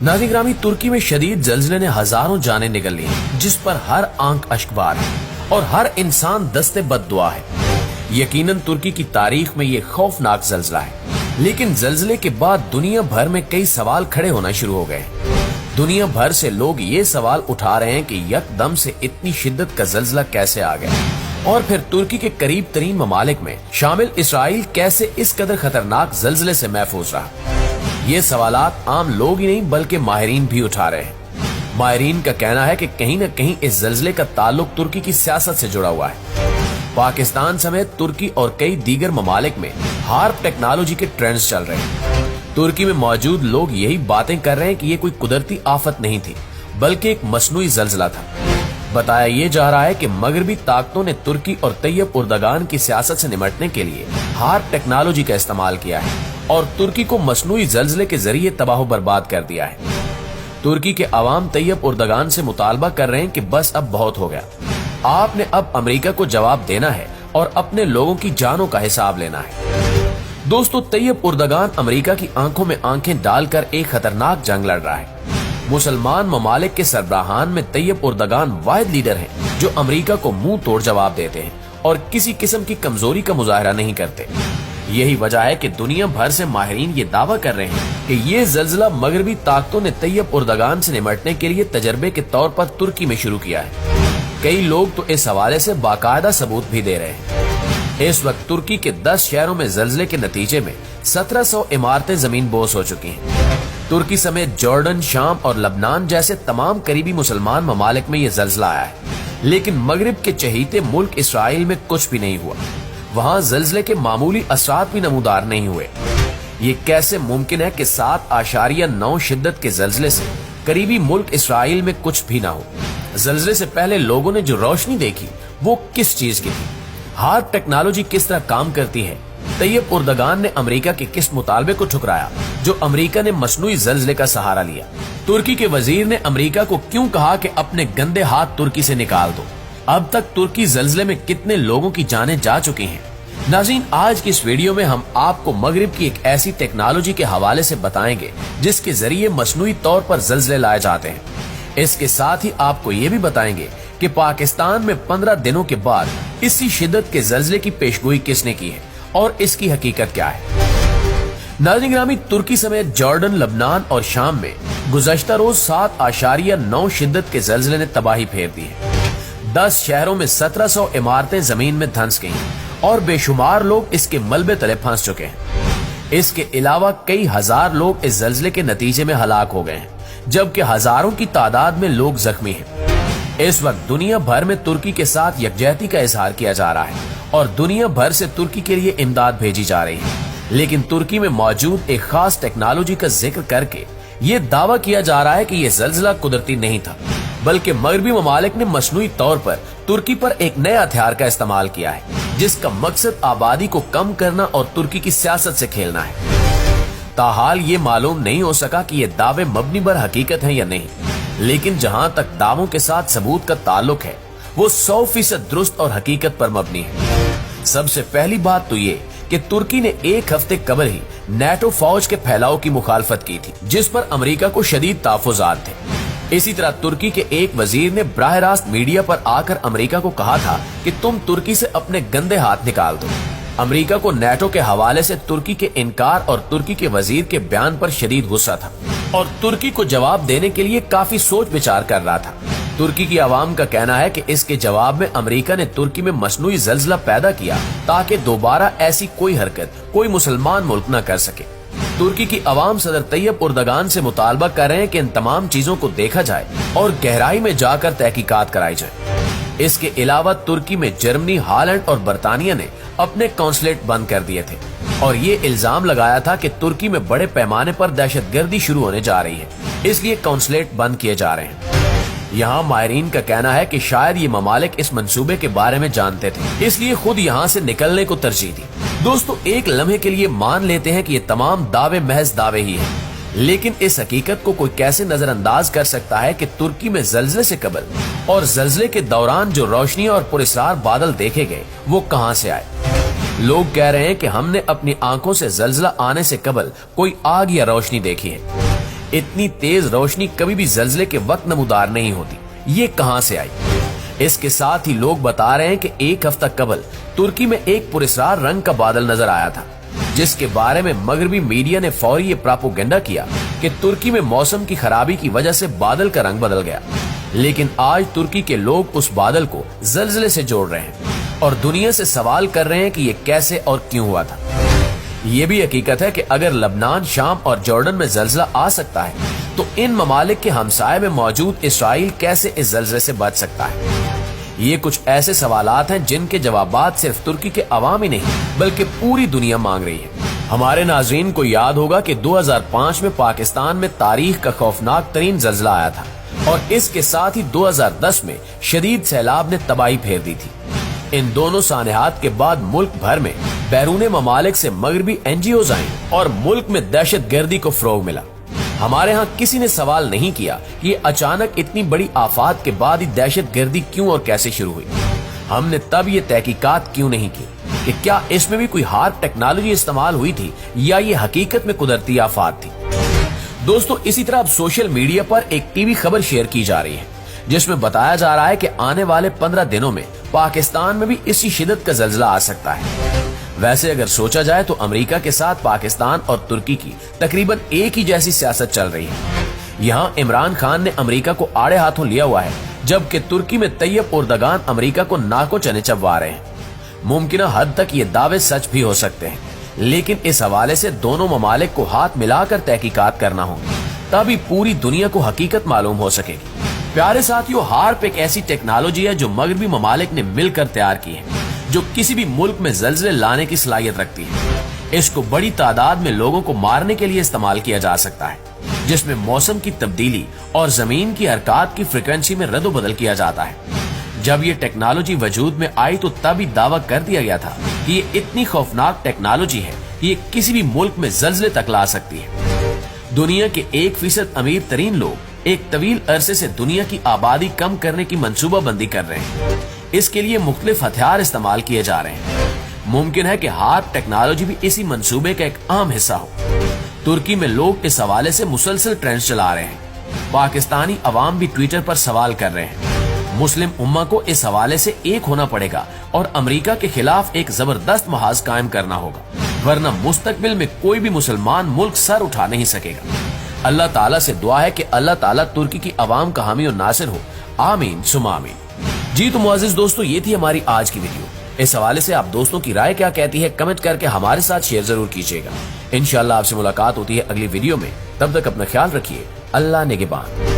नाज़रीन ग्रामी, तुर्की में शदीद जल्जले ने हजारों जानें निगल ली, जिस पर हर आंख अश्कबार है और हर इंसान दस्ते बद्दुआ है। यकीनन तुर्की की तारीख में ये खौफनाक जल्जला है, लेकिन जल्जले के बाद दुनिया भर में कई सवाल खड़े होना शुरू हो गए। दुनिया भर से लोग ये सवाल उठा रहे हैं कि यकदम से इतनी शिद्दत का जल्जला कैसे आ गया, और फिर तुर्की के करीब तरीन ममालिक में शामिल इसराइल कैसे इस कदर खतरनाक जल्जले से महफूज रहा। ये सवालात आम लोग ही नहीं बल्कि माहिरीन भी उठा रहे हैं। माहिरीन का कहना है कि कहीं न कहीं इस जल्जले का ताल्लुक तुर्की की सियासत से जुड़ा हुआ है। पाकिस्तान समेत तुर्की और कई दीगर ममालिक में हार्प टेक्नोलॉजी के ट्रेंड्स चल रहे हैं। तुर्की में मौजूद लोग यही बातें कर रहे हैं कि ये कोई कुदरती आफत नहीं थी, बल्कि एक मसनूई जल्जला था। बताया ये जा रहा है कि मगरबी ताकतों ने तुर्की और तैयब उर्दगान की सियासत से निपटने के लिए हार्प टेक्नोलॉजी का इस्तेमाल किया है और तुर्की को मसनूई जल्जले के जरिए तबाह बर्बाद कर दिया है। तुर्की के अवाम तैयब उर्दगान से मुतालबा कर रहे हैं कि बस अब बहुत हो गया, आपने अब अमेरिका को जवाब देना है और अपने लोगों की जानों का हिसाब लेना है। दोस्तों, तैयब उर्दगान अमेरिका की आंखों में आंखें डालकर एक खतरनाक जंग लड़ रहा है। मुसलमान ममालिक के सरबराहान में तैयब उर्दगान वाहिद लीडर हैं जो अमेरिका को मुंह तोड़ जवाब देते हैं और किसी किस्म की कमजोरी का मुजाहरा नहीं करते। यही वजह है कि दुनिया भर से माहिरीन ये दावा कर रहे हैं कि ये जल्जला मगरबी ताकतों ने तैयब उर्दगान से निपटने के लिए तजर्बे के तौर पर तुर्की में शुरू किया है। कई लोग तो इस हवाले से बाकायदा सबूत भी दे रहे हैं। इस वक्त तुर्की के 10 शहरों में जल्जले के नतीजे में 1700 इमारतें जमीन बोस हो चुकी हैं। तुर्की समेत जॉर्डन, शाम और लबनान जैसे तमाम करीबी मुसलमान ममालिक में ये जल्जला आया है, लेकिन मगरिब के चहीते मुल्क इसराइल में कुछ भी नहीं हुआ। वहाँ जल्जले के मामूली असरात भी नमूदार नहीं हुए। ये कैसे मुमकिन है कि 7.9 शिद्दत के जल्जले से करीबी मुल्क इसराइल में कुछ भी ना हो? जल्जले से पहले लोगों ने जो रोशनी देखी वो किस चीज की थी? हार्प टेक्नोलॉजी किस तरह काम करती है? तैयब उर्दगान ने अमेरिका के किस मुतालबे को ठुकराया जो अमेरिका ने मसनूई जल्जले का सहारा लिया? तुर्की के वजीर ने अमेरिका को क्यों कहा कि अपने गंदे हाथ तुर्की से निकाल दो? अब तक तुर्की जल्जले में कितने लोगों की जानें जा चुकी हैं? नाज़रीन, आज की इस वीडियो में हम आपको मगरिब की एक ऐसी टेक्नोलॉजी के हवाले से बताएंगे जिसके जरिए मसनूई तौर पर जल्जले लाए जाते हैं। इसके साथ ही आपको ये भी बताएंगे कि पाकिस्तान में 15 दिनों के बाद इसी शिद्दत के जल्जले की पेशगोई किसने की है और इसकी हकीकत क्या है। नाज़रीन ग्रामी, तुर्की समेत जॉर्डन, लबनान और शाम में गुज़श्ता रोज 7.9 शिद्दत के जल्जले ने तबाही फेर दी है। 10 शहरों में 1700 इमारतें जमीन में धंस गई और बेशुमार लोग इसके मलबे तले फंस चुके हैं। इसके अलावा कई हजार लोग इस जल्जले के नतीजे में हलाक हो गए हैं, जबकि हजारों की तादाद में लोग जख्मी हैं। इस वक्त दुनिया भर में तुर्की के साथ यकजहती का इजहार किया जा रहा है और दुनिया भर से तुर्की के लिए इमदाद भेजी जा रही है, लेकिन तुर्की में मौजूद एक खास टेक्नोलॉजी का जिक्र करके ये दावा किया जा रहा है कि ये जल्जला कुदरती नहीं था, बल्कि मगरबी ममालिक ने मसनूई तौर पर तुर्की पर एक नए हथियार का इस्तेमाल किया है जिसका मकसद आबादी को कम करना और तुर्की की सियासत से खेलना है। ताहाल ये मालूम नहीं हो सका कि ये दावे मबनी बर हकीकत हैं या नहीं, लेकिन जहां तक दावों के साथ सबूत का ताल्लुक है वो 100% दुरुस्त और हकीकत पर मबनी है। सबसे पहली बात तो ये कि तुर्की ने एक हफ्ते कबल ही नेटो फौज के फैलाव की मुखालफत की थी, जिस पर अमेरिका को शदीद तहफ़्फ़ुज़ात थे। इसी तरह तुर्की के एक वजीर ने बराह रास्त मीडिया पर आकर अमेरिका को कहा था कि तुम तुर्की से अपने गंदे हाथ निकाल दो। अमेरिका को नेटो के हवाले से तुर्की के इनकार और तुर्की के वजीर के बयान पर शदीद गुस्सा था और तुर्की को जवाब देने के लिए काफी सोच विचार कर रहा था। तुर्की की आवाम का कहना है कि इसके जवाब में अमेरिका ने तुर्की में मसनूई जल्जला पैदा किया ताकि दोबारा ऐसी कोई हरकत कोई मुसलमान मुल्क न कर सके। तुर्की की आवाम सदर तैयब उर्दगान से मुतालबा कर रहे हैं कि इन तमाम चीजों को देखा जाए और गहराई में जाकर तहकीकात कराई जाए। इसके अलावा तुर्की में जर्मनी, हालैंड और बरतानिया ने अपने कौंसलेट बंद कर दिए थे और ये इल्जाम लगाया था कि तुर्की में बड़े पैमाने पर दहशतगर्दी शुरू होने जा रही है, इसलिए कौंसलेट बंद किए जा रहे हैं। यहाँ माहिरीन का कहना है कि शायद ये ममालिक इस मंसूबे के बारे में जानते थे, इसलिए खुद यहाँ से निकलने को तरजीह दी। दोस्तों, एक लम्हे के लिए मान लेते हैं कि ये तमाम दावे महज दावे ही हैं, लेकिन इस हकीकत को कोई कैसे नजरअंदाज कर सकता है कि तुर्की में जल्जले से कबल और जल्जले के दौरान जो रोशनी और पुरस्कार बादल देखे गए वो कहां से आए? लोग कह रहे हैं कि हमने अपनी आंखों से जल्जला आने से कबल कोई आग या रोशनी देखी है। इतनी तेज रोशनी कभी भी जल्जले के वक्त नमूदार नहीं होती, ये कहां से आई? इसके साथ ही लोग बता रहे हैं कि एक हफ्ता कबल तुर्की में एक पुरस्कार रंग का बादल नजर आया था, जिसके बारे में मगरबी मीडिया ने फौरी ये प्रोपेगेंडा किया कि तुर्की में मौसम की खराबी की वजह से बादल का रंग बदल गया। लेकिन आज तुर्की के लोग उस बादल को जल्जले से जोड़ रहे हैं और दुनिया से सवाल कर रहे हैं कि ये कैसे और क्यों हुआ था। ये भी हकीकत है कि अगर लबनान, शाम और जॉर्डन में जल्जला आ सकता है तो इन ममालिक के हमसाये में मौजूद इसराइल कैसे इस जल्जले से बच सकता है? ये कुछ ऐसे सवालात हैं जिनके जवाबात सिर्फ तुर्की के अवाम ही नहीं बल्कि पूरी दुनिया मांग रही है। हमारे नाज़रीन को याद होगा कि 2005 में पाकिस्तान में तारीख का खौफनाक तरीन जल्जला आया था और इसके साथ ही 2010 में शदीद सैलाब ने तबाही फेर दी थी। इन दोनों सानहात के बाद मुल्क भर में बैरूने ममालिक से मगरबी NGOs आई और मुल्क में दहशत गर्दी को फरोग मिला। हमारे यहाँ किसी ने सवाल नहीं किया कि ये अचानक इतनी बड़ी आफात के बाद ही दहशत गर्दी क्यों और कैसे शुरू हुई। हमने तब ये तहकीकात क्यों नहीं की कि क्या इसमें भी कोई हार्ड टेक्नोलॉजी इस्तेमाल हुई थी या ये हकीकत में कुदरती आफात थी। दोस्तों, इसी तरह अब सोशल मीडिया पर एक टीवी खबर शेयर की जा रही है जिसमें बताया जा रहा है कि आने वाले 15 दिनों में पाकिस्तान में भी इसी शिद्दत का जल्जला आ सकता है। वैसे अगर सोचा जाए तो अमेरिका के साथ पाकिस्तान और तुर्की की तकरीबन एक ही जैसी सियासत चल रही है। यहाँ इमरान खान ने अमेरिका को आड़े हाथों लिया हुआ है, जबकि तुर्की में तैयब एर्दोगान अमेरिका को नाको चने चबवा रहे हैं। मुमकिन हद तक ये दावे सच भी हो सकते हैं, लेकिन इस हवाले से दोनों ममालिक को हाथ मिलाकर तहकीकात करना होगी, तभी पूरी दुनिया को हकीकत मालूम हो सकेगी। प्यारे साथियों, हार्प एक ऐसी टेक्नोलॉजी है जो मगरबी ममालिक ने मिलकर तैयार की है, जो किसी भी मुल्क में जल्जले लाने की सलाहियत रखती है। इसको बड़ी तादाद में लोगों को मारने के लिए इस्तेमाल किया जा सकता है, जिसमें मौसम की तब्दीली और जमीन की हरकत की फ्रिक्वेंसी में रद्द-बदल किया जाता है। जब ये टेक्नोलॉजी वजूद में आई तो तभी दावा कर दिया गया था कि ये इतनी खौफनाक टेक्नोलॉजी है कि ये किसी भी मुल्क में जल्जले तक ला सकती है। दुनिया के 1% अमीर तरीन लोग एक तवील अरसे से दुनिया की आबादी कम करने की मंसूबाबंदी कर रहे हैं। इसके लिए मुख्तलिफ हथियार इस्तेमाल किए जा रहे हैं। मुमकिन है कि हार्प टेक्नोलॉजी भी इसी मंसूबे का एक अहम हिस्सा हो। तुर्की में लोग इस हवाले से मुसलसल ट्रेंड्स चला रहे हैं। पाकिस्तानी अवाम भी ट्विटर पर सवाल कर रहे हैं। मुस्लिम उम्मा को इस हवाले से एक होना पड़ेगा और अमेरिका के खिलाफ एक जबरदस्त महाज कायम करना होगा, वरना मुस्तकबिल में कोई भी मुसलमान मुल्क सर उठा नहीं सकेगा। अल्लाह ताला से दुआ है कि अल्लाह ताला तुर्की की अवाम का हामी और नासिर हो। आमीन सुमा आमीन। जी तो मुअज़्ज़िज़ दोस्तों, ये थी हमारी आज की वीडियो। इस हवाले से आप दोस्तों की राय क्या कहती है कमेंट करके हमारे साथ शेयर जरूर कीजिएगा। इंशाअल्लाह आपसे मुलाकात होती है अगली वीडियो में। तब तक अपना ख्याल रखिए। अल्लाह निगहबान।